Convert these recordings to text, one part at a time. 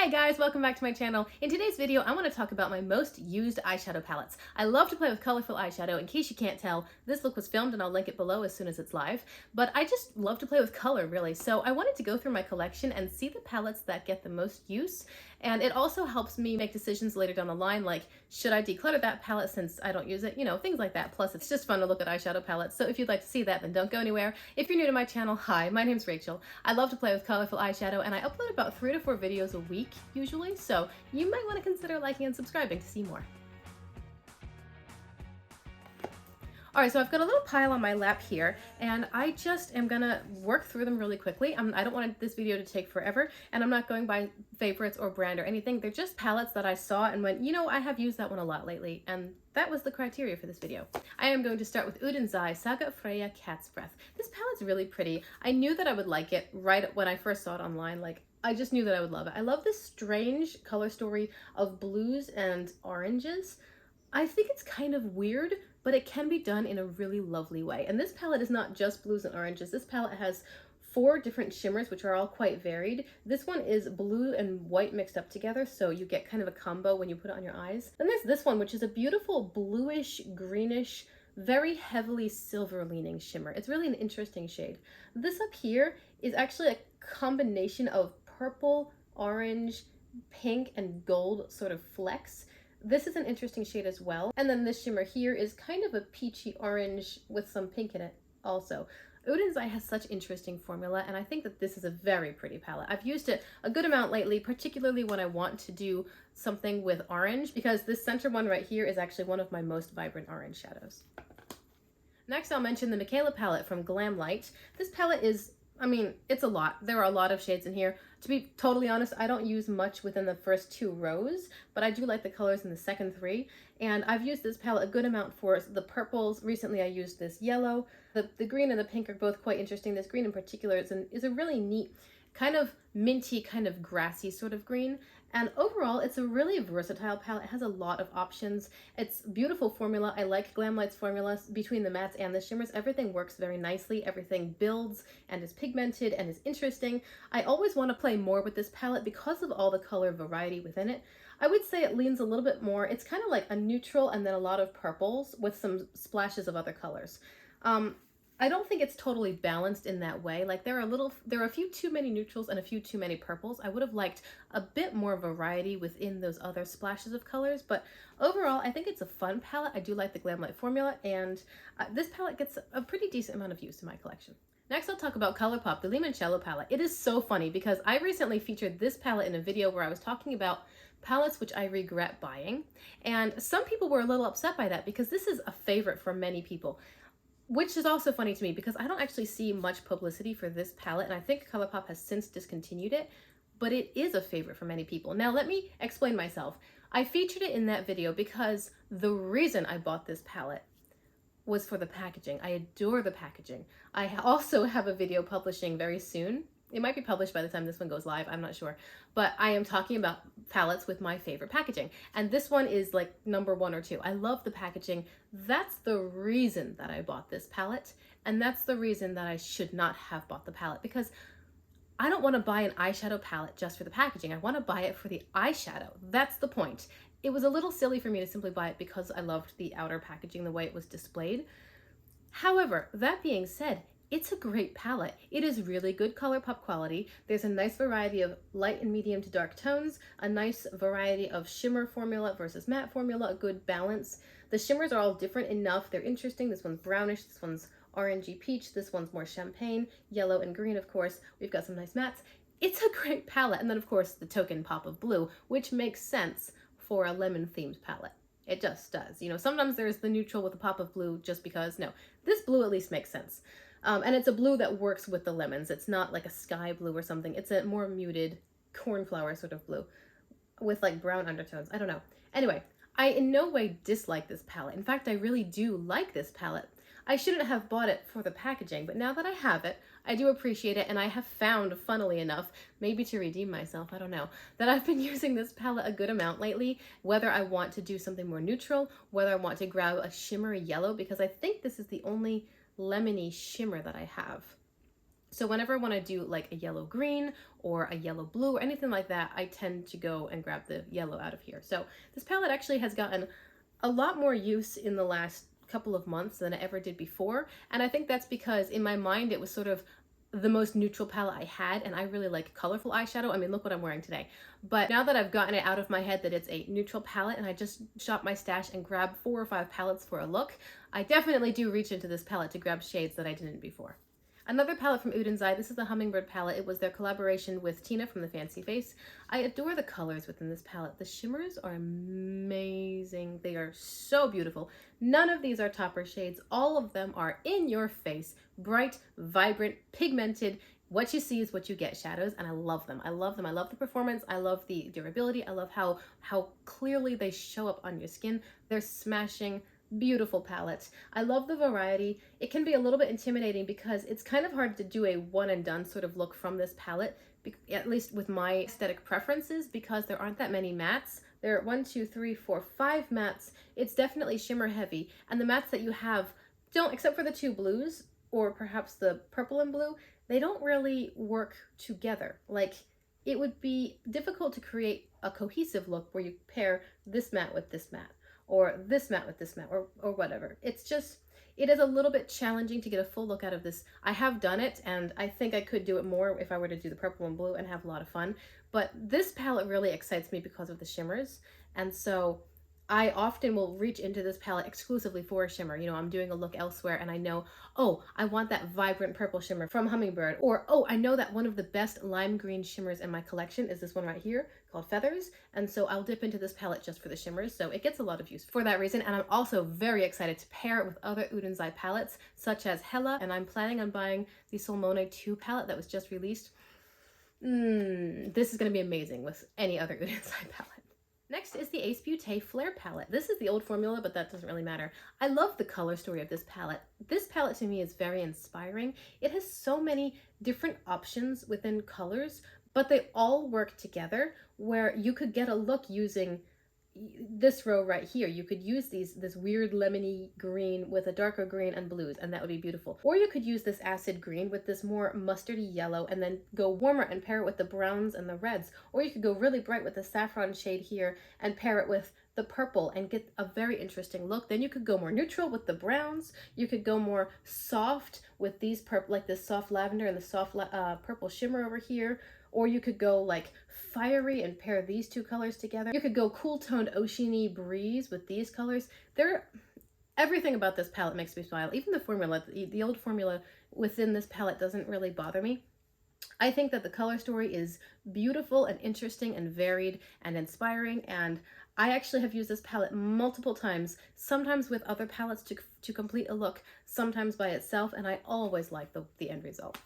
Hi guys, welcome back to my channel. In today's video, I want to talk about my most used eyeshadow palettes. I love to play with colorful eyeshadow. In case you can't tell, this look was filmed and I'll link it below as soon as it's live. But I just love to play with color, really. So I wanted to go through my collection and see the palettes that get the most use. And it also helps me make decisions later down the line, like, should I declutter that palette since I don't use it? You know, things like that. Plus, it's just fun to look at eyeshadow palettes. So if you'd like to see that, then don't go anywhere. If you're new to my channel, hi, my name's Rachel. I love to play with colorful eyeshadow, and I upload about 3 to 4 videos a week, usually. So you might want to consider liking and subscribing to see more. All right, so I've got a little pile on my lap here, and I just am gonna work through them really quickly. I don't want this video to take forever, and I'm not going by favorites or brand or anything. They're just palettes that I saw and went, you know, I have used that one a lot lately, and that was the criteria for this video. I am going to start with Udenzai Saga Freya Cat's Breath. This palette's really pretty. I knew that I would like it right when I first saw it online. Like, I just knew that I would love it. I love this strange color story of blues and oranges. I think it's kind of weird, but it can be done in a really lovely way. And this palette is not just blues and oranges. This palette has 4 different shimmers, which are all quite varied. This one is blue and white mixed up together, so you get kind of a combo when you put it on your eyes. Then there's this one, which is a beautiful bluish, greenish, very heavily silver leaning shimmer. It's really an interesting shade. This up here is actually a combination of purple, orange, pink, and gold sort of flecks. This is an interesting shade as well. And then this shimmer here is kind of a peachy orange with some pink in it also. Udenzai has such interesting formula, and I think that this is a very pretty palette. I've used it a good amount lately, particularly when I want to do something with orange, because this center one right here is actually one of my most vibrant orange shadows. Next, I'll mention the Michaela palette from Glam. This palette is, I mean, it's a lot. There are a lot of shades in here. To be totally honest, I don't use much within the first 2 rows, but I do like the colors in the second 3. And I've used this palette a good amount for the purples. Recently, I used this yellow. The green and the pink are both quite interesting. This green in particular is a really neat, kind of minty, kind of grassy sort of green. And overall, it's a really versatile palette. It has a lot of options. It's beautiful formula. I like Glam formula between the mattes and the shimmers. Everything works very nicely. Everything builds and is pigmented and is interesting. I always want to play more with this palette because of all the color variety within it. I would say it leans a little bit more. It's kind of like a neutral and then a lot of purples with some splashes of other colors. I don't think it's totally balanced in that way. Like there are a few too many neutrals and a few too many purples. I would have liked a bit more variety within those other splashes of colors, but overall, I think it's a fun palette. I do like the Glam formula, and this palette gets a pretty decent amount of use in my collection. Next, I'll talk about Colourpop, the Limoncello palette. It is so funny because I recently featured this palette in a video where I was talking about palettes which I regret buying, and some people were a little upset by that because this is a favorite for many people. Which is also funny to me because I don't actually see much publicity for this palette, and I think Colourpop has since discontinued it, but it is a favorite for many people. Now let me explain myself. I featured it in that video because the reason I bought this palette was for the packaging. I adore the packaging. I also have a video publishing very soon. It might be published by the time this one goes live, I'm not sure. But I am talking about palettes with my favorite packaging. And this one is like number 1 or 2. I love the packaging. That's the reason that I bought this palette. And that's the reason that I should not have bought the palette, because I don't want to buy an eyeshadow palette just for the packaging. I want to buy it for the eyeshadow. That's the point. It was a little silly for me to simply buy it because I loved the outer packaging, the way it was displayed. However, that being said, it's a great palette. It is really good Colourpop quality. There's a nice variety of light and medium to dark tones, a nice variety of shimmer formula versus matte formula, a good balance. The shimmers are all different enough. They're interesting. This one's brownish, this one's orangey peach, this one's more champagne, yellow and green, of course. We've got some nice mattes. It's a great palette. And then, of course, the token pop of blue, which makes sense for a lemon-themed palette. It just does. You know, sometimes there's the neutral with a pop of blue just because. No, this blue at least makes sense. And it's a blue that works with the lemons. It's not like a sky blue or something. It's a more muted cornflower sort of blue with like brown undertones. I don't know. Anyway, I in no way dislike this palette. In fact, I really do like this palette. I shouldn't have bought it for the packaging, but now that I have it, I do appreciate it, and I have found, funnily enough, maybe to redeem myself, I don't know, that I've been using this palette a good amount lately, whether I want to do something more neutral, whether I want to grab a shimmery yellow, because I think this is the only lemony shimmer that I have. So whenever I want to do like a yellow green or a yellow blue or anything like that, I tend to go and grab the yellow out of here. So this palette actually has gotten a lot more use in the last couple of months than it ever did before. And I think that's because in my mind, it was sort of the most neutral palette I had, and I really like colorful eyeshadow. I mean, look what I'm wearing today. But now that I've gotten it out of my head that it's a neutral palette and I just shop my stash and grab 4 or 5 palettes for a look, I definitely do reach into this palette to grab shades that I didn't before. Another palette from Udenzai, this is the Hummingbird Palette. It was their collaboration with Tina from the Fancy Face. I adore the colors within this palette. The shimmers are amazing. They are so beautiful. None of these are topper shades. All of them are in your face, bright, vibrant, pigmented. What you see is what you get shadows, and I love them. I love them. I love the performance. I love the durability. I love how clearly they show up on your skin. They're smashing. Beautiful palette. I love the variety. It can be a little bit intimidating because it's kind of hard to do a one and done sort of look from this palette, at least with my aesthetic preferences, because there aren't that many mattes. There are 1, 2, 3, 4, 5 mattes. It's definitely shimmer heavy, and the mattes that you have don't, except for the 2 blues or perhaps the purple and blue, they don't really work together. Like, it would be difficult to create a cohesive look where you pair this matte with this matte, or this matte with this matte, or whatever. It's just, it is a little bit challenging to get a full look out of this. I have done it, and I think I could do it more if I were to do the purple and blue and have a lot of fun. But this palette really excites me because of the shimmers, and so I often will reach into this palette exclusively for a shimmer. You know, I'm doing a look elsewhere and I know, oh, I want that vibrant purple shimmer from Hummingbird, or oh, I know that one of the best lime green shimmers in my collection is this one right here called Feathers, and so I'll dip into this palette just for the shimmers, so it gets a lot of use for that reason. And I'm also very excited to pair it with other Udenzai palettes such as Hella, and I'm planning on buying the Solmone 2 palette that was just released. This is going to be amazing with any other Udenzai palette. Next is the Ace Beauté Flair palette. This is the old formula, but that doesn't really matter. I love the color story of this palette. This palette to me is very inspiring. It has so many different options within colors, but they all work together where you could get a look using this row right here. You could use this weird lemony green with a darker green and blues, and that would be beautiful. Or you could use this acid green with this more mustardy yellow and then go warmer and pair it with the browns and the reds. Or you could go really bright with the saffron shade here and pair it with the purple and get a very interesting look. Then you could go more neutral with the browns. You could go more soft with these purple, like this soft lavender and the soft purple shimmer over here. Or you could go like fiery and pair these 2 colors together. You could go cool toned oceany breeze with these colors. Everything about this palette makes me smile. Even the formula, the old formula within this palette doesn't really bother me. I think that the color story is beautiful and interesting and varied and inspiring, and I actually have used this palette multiple times, sometimes with other palettes to complete a look, sometimes by itself, and I always like the end result.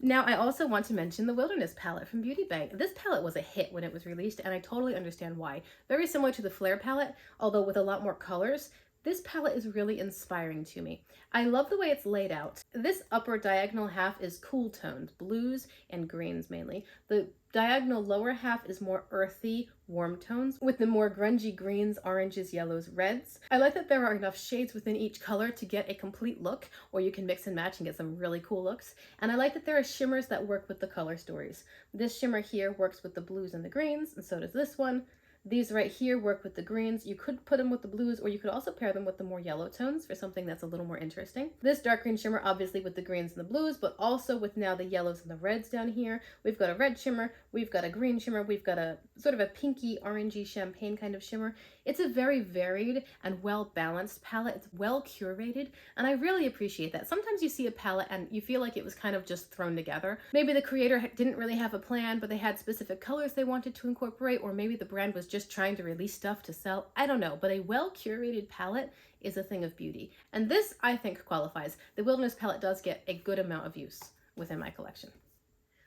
Now, I also want to mention the Wilderness palette from Beauty Bank. This palette was a hit when it was released, and I totally understand why. Very similar to the Flair palette, although with a lot more colors. This palette is really inspiring to me. I love the way it's laid out. This upper diagonal half is cool toned, blues and greens mainly. The diagonal lower half is more earthy, warm tones with the more grungy greens, oranges, yellows, reds. I like that there are enough shades within each color to get a complete look, or you can mix and match and get some really cool looks. And I like that there are shimmers that work with the color stories. This shimmer here works with the blues and the greens, and so does this one. These right here work with the greens. You could put them with the blues, or you could also pair them with the more yellow tones for something that's a little more interesting. This dark green shimmer obviously with the greens and the blues, but also with now the yellows and the reds down here. We've got a red shimmer, we've got a green shimmer, we've got a sort of a pinky orangey champagne kind of shimmer. It's a very varied and well-balanced palette. It's well curated, and I really appreciate that. Sometimes you see a palette and you feel like it was kind of just thrown together. Maybe the creator didn't really have a plan, but they had specific colors they wanted to incorporate, or maybe the brand was just trying to release stuff to sell. I don't know, but a well-curated palette is a thing of beauty. And this, I think, qualifies. The Wilderness palette does get a good amount of use within my collection.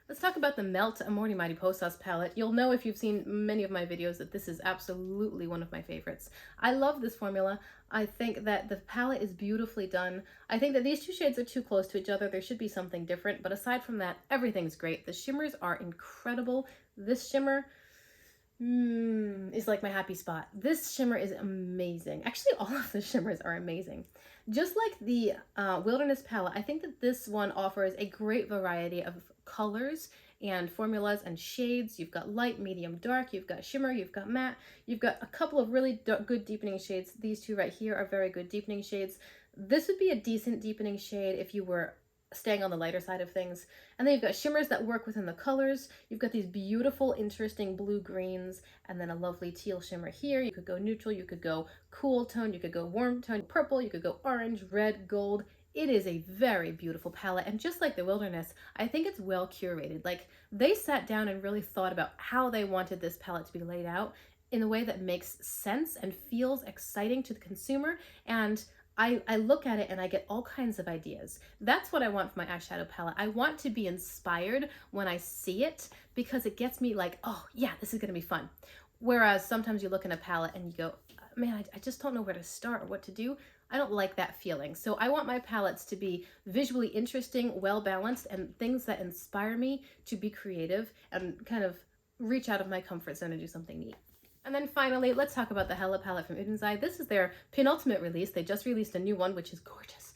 Let's talk about the Melt Amore Mariposas palette. You'll know if you've seen many of my videos that this is absolutely one of my favorites. I love this formula. I think that the palette is beautifully done. I think that these 2 shades are too close to each other. There should be something different, but aside from that, everything's great. The shimmers are incredible. This shimmer is like my happy spot. This shimmer is amazing. Actually, all of the shimmers are amazing. Just like the Wilderness palette, I think that this one offers a great variety of colors and formulas and shades. You've got light, medium, dark, you've got shimmer, you've got matte, you've got a couple of really good deepening shades. These two right here are very good deepening shades. This would be a decent deepening shade if you were staying on the lighter side of things. And then you've got shimmers that work within the colors. You've got these beautiful, interesting blue greens, and then a lovely teal shimmer here. You could go neutral, you could go cool tone, you could go warm tone, purple, you could go orange, red, gold. It is a very beautiful palette, and just like the Wilderness, I think it's well curated. Like, they sat down and really thought about how they wanted this palette to be laid out in a way that makes sense and feels exciting to the consumer, and I look at it and I get all kinds of ideas. That's what I want for my eyeshadow palette. I want to be inspired when I see it because it gets me like, oh yeah, this is gonna be fun. Whereas sometimes you look in a palette and you go, man, I just don't know where to start or what to do. I don't like that feeling. So I want my palettes to be visually interesting, well-balanced, and things that inspire me to be creative and kind of reach out of my comfort zone and do something neat. And then finally, let's talk about the Hella palette from Udenzai. This is their penultimate release. They just released a new one, which is gorgeous.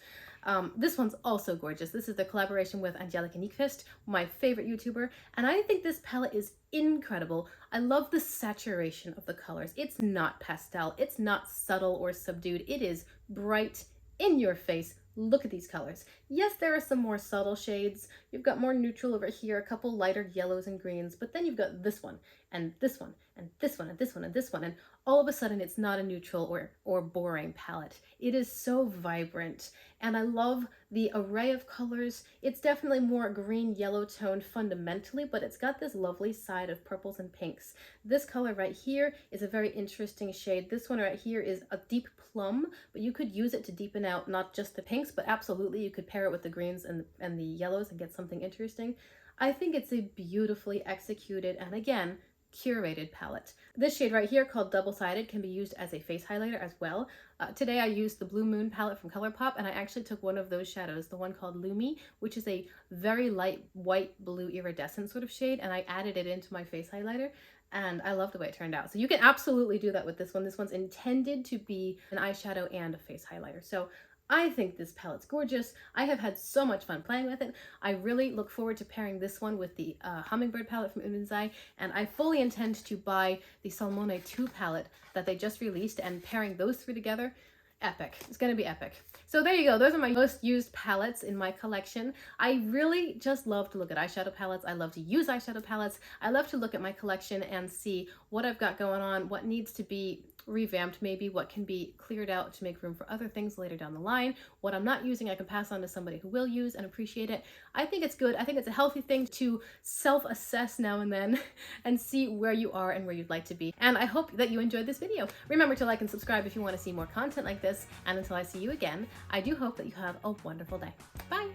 This one's also gorgeous. This is the collaboration with Angelica Nyqvist, my favorite YouTuber, and I think this palette is incredible. I love the saturation of the colors. It's not pastel, it's not subtle or subdued. It is bright, in your face. Look at these colors. Yes, there are some more subtle shades. You've got more neutral over here, a couple lighter yellows and greens, but then you've got this one, and this one, and this one, and this one, and this one, and all of a sudden it's not a neutral or boring palette. It is so vibrant, and I love the array of colors. It's definitely more green, yellow toned fundamentally, but it's got this lovely side of purples and pinks. This color right here is a very interesting shade. This one right here is a deep plum, but you could use it to deepen out not just the pinks, but absolutely you could pair it with the greens and the yellows and get something interesting. I think it's a beautifully executed and, again, curated palette. This shade right here, called Double Sided, can be used as a face highlighter as well. Today I used the Blue Moon palette from Colourpop, and I actually took one of those shadows, the one called Lumi, which is a very light white blue iridescent sort of shade, and I added it into my face highlighter, and I love the way it turned out. So you can absolutely do that with this one. This one's intended to be an eyeshadow and a face highlighter. So I think this palette's gorgeous. I have had so much fun playing with it. I really look forward to pairing this one with the Hummingbird palette from Udenzai, and I fully intend to buy the Salmone 2 palette that they just released, and pairing those three together, epic. It's gonna be epic. So there you go. Those are my most used palettes in my collection. I really just love to look at eyeshadow palettes. I love to use eyeshadow palettes. I love to look at my collection and see what I've got going on, what needs to be revamped, maybe what can be cleared out to make room for other things later down the line. What I'm not using, I can pass on to somebody who will use and appreciate it. I think it's good. I think it's a healthy thing to self-assess now and then and see where you are and where you'd like to be. And I hope that you enjoyed this video. Remember to like and subscribe if you want to see more content like this. And until I see you again, I do hope that you have a wonderful day. Bye!